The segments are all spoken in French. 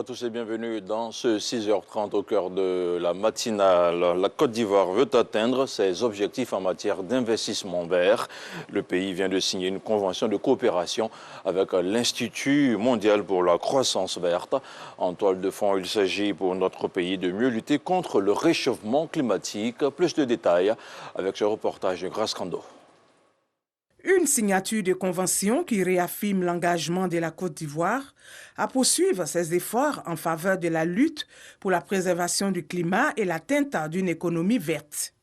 à tous et bienvenue dans ce 6h30 au cœur de la matinale. La Côte d'Ivoire veut atteindre ses objectifs en matière d'investissement vert. Le pays vient de signer une convention de coopération avec l'Institut mondial pour la croissance verte. En toile de fond, il s'agit pour notre pays de mieux lutter contre le réchauffement climatique. Plus de détails avec ce reportage de Grace Kando. Une signature de convention qui réaffirme l'engagement de la Côte d'Ivoire à poursuivre ses efforts en faveur de la lutte pour la préservation du climat et l'atteinte d'une économie verte.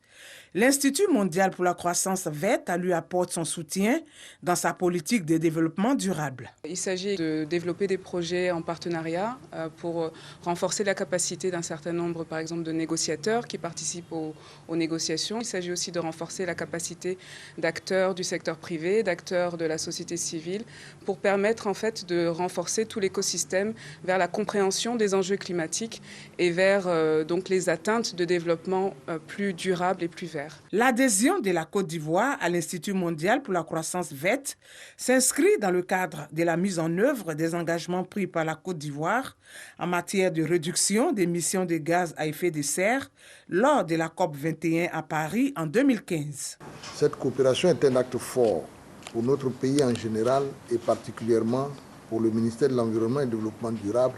L'Institut mondial pour la croissance verte lui apporte son soutien dans sa politique de développement durable. Il s'agit de développer des projets en partenariat pour renforcer la capacité d'un certain nombre, par exemple, de négociateurs qui participent aux négociations. Il s'agit aussi de renforcer la capacité d'acteurs du secteur privé, d'acteurs de la société civile, pour permettre en fait de renforcer tout l'écosystème vers la compréhension des enjeux climatiques et vers donc les atteintes de développement plus durables et plus verts. L'adhésion de la Côte d'Ivoire à l'Institut mondial pour la croissance verte s'inscrit dans le cadre de la mise en œuvre des engagements pris par la Côte d'Ivoire en matière de réduction des émissions de gaz à effet de serre lors de la COP 21 à Paris en 2015. Cette coopération est un acte fort pour notre pays en général et particulièrement pour le ministère de l'Environnement et du Développement durable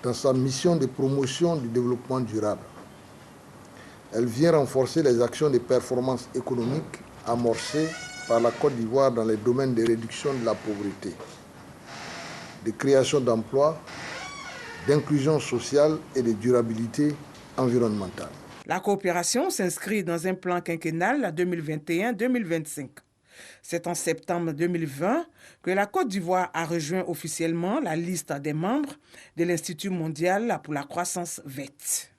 dans sa mission de promotion du développement durable. Elle vient renforcer les actions de performance économique amorcées par la Côte d'Ivoire dans les domaines de réduction de la pauvreté, de création d'emplois, d'inclusion sociale et de durabilité environnementale. La coopération s'inscrit dans un plan quinquennal 2021-2025. C'est en septembre 2020 que la Côte d'Ivoire a rejoint officiellement la liste des membres de l'Institut mondial pour la croissance verte.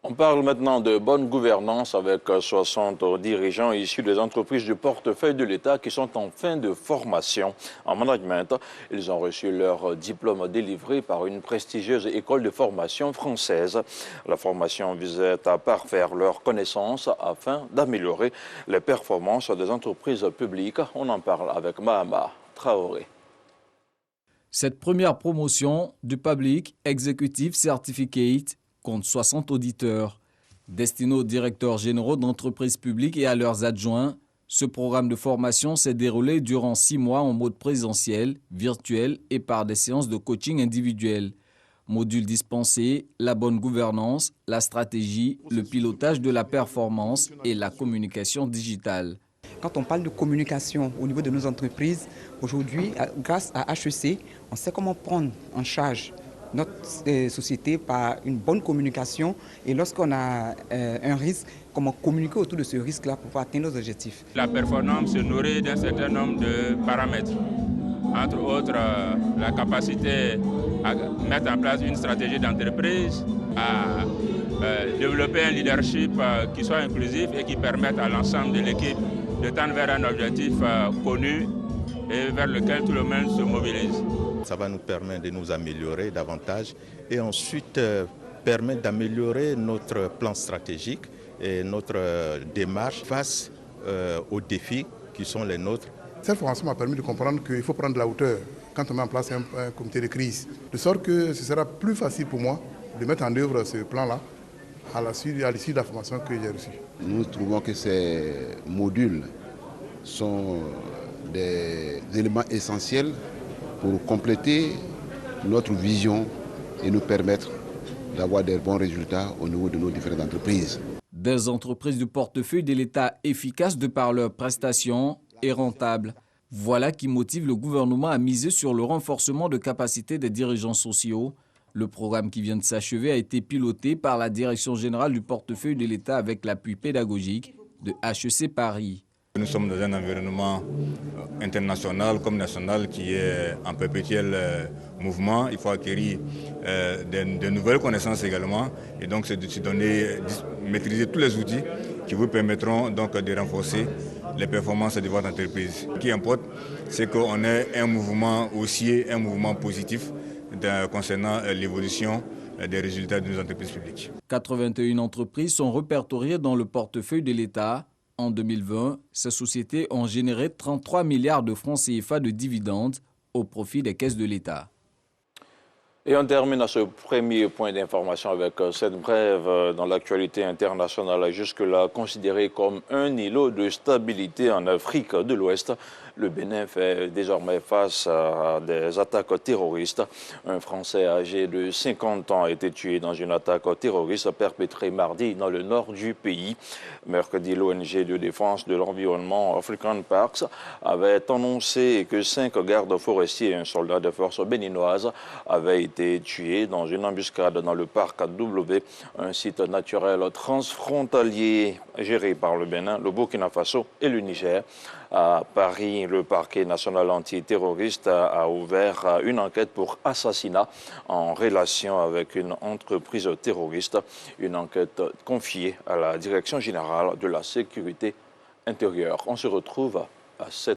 On parle maintenant de bonne gouvernance avec 60 dirigeants issus des entreprises du portefeuille de l'État qui sont en fin de formation en management. Ils ont reçu leur diplôme délivré par une prestigieuse école de formation française. La formation visait à parfaire leurs connaissances afin d'améliorer les performances des entreprises publiques. On en parle avec Mahama Traoré. Cette première promotion du Public Executive Certificate compte 60 auditeurs. Destinés aux directeurs généraux d'entreprises publiques et à leurs adjoints, ce programme de formation s'est déroulé durant 6 mois en mode présentiel, virtuel et par des séances de coaching individuel. Modules dispensés, la bonne gouvernance, la stratégie, le pilotage de la performance et la communication digitale. Quand on parle de communication au niveau de nos entreprises, aujourd'hui, grâce à HEC, on sait comment prendre en charge notre société par une bonne communication et lorsqu'on a un risque, comment communiquer autour de ce risque-là pour pouvoir atteindre nos objectifs. La performance se nourrit d'un certain nombre de paramètres, entre autres la capacité à mettre en place une stratégie d'entreprise, à développer un leadership qui soit inclusif et qui permette à l'ensemble de l'équipe de tendre vers un objectif connu et vers lequel tout le monde se mobilise. Ça va nous permettre de nous améliorer davantage et ensuite permettre d'améliorer notre plan stratégique et notre démarche face aux défis qui sont les nôtres. Cette formation m'a permis de comprendre qu'il faut prendre de la hauteur quand on met en place un comité de crise, de sorte que ce sera plus facile pour moi de mettre en œuvre ce plan-là à l'issue de la formation que j'ai reçue. Nous trouvons que ces modules sont des éléments essentiels pour compléter notre vision et nous permettre d'avoir des bons résultats au niveau de nos différentes entreprises. Des entreprises du portefeuille de l'État efficaces de par leurs prestations et rentables. Voilà qui motive le gouvernement à miser sur le renforcement de capacités des dirigeants sociaux. Le programme qui vient de s'achever a été piloté par la Direction générale du portefeuille de l'État avec l'appui pédagogique de HEC Paris. Nous sommes dans un environnement international comme national qui est en perpétuel mouvement. Il faut acquérir de nouvelles connaissances également et donc se donner, maîtriser tous les outils qui vous permettront donc de renforcer les performances de votre entreprise. Ce qui importe, c'est qu'on ait un mouvement haussier, un mouvement positif concernant l'évolution des résultats de nos entreprises publiques. 81 entreprises sont répertoriées dans le portefeuille de l'État. En 2020, ces sociétés ont généré 33 milliards de francs CFA de dividendes au profit des caisses de l'État. Et on termine à ce premier point d'information avec cette brève dans l'actualité internationale, jusque-là considérée comme un îlot de stabilité en Afrique de l'Ouest. Le Bénin fait désormais face à des attaques terroristes. Un Français âgé de 50 ans a été tué dans une attaque terroriste perpétrée mardi dans le nord du pays. Mercredi, l'ONG de défense de l'environnement African Parks avait annoncé que 5 gardes forestiers et un soldat de force béninoise avaient été tués dans une embuscade dans le parc W, un site naturel transfrontalier géré par le Bénin, le Burkina Faso et le Niger. À Paris, le parquet national antiterroriste a ouvert une enquête pour assassinat en relation avec une entreprise terroriste, une enquête confiée à la Direction générale de la sécurité intérieure. On se retrouve à 7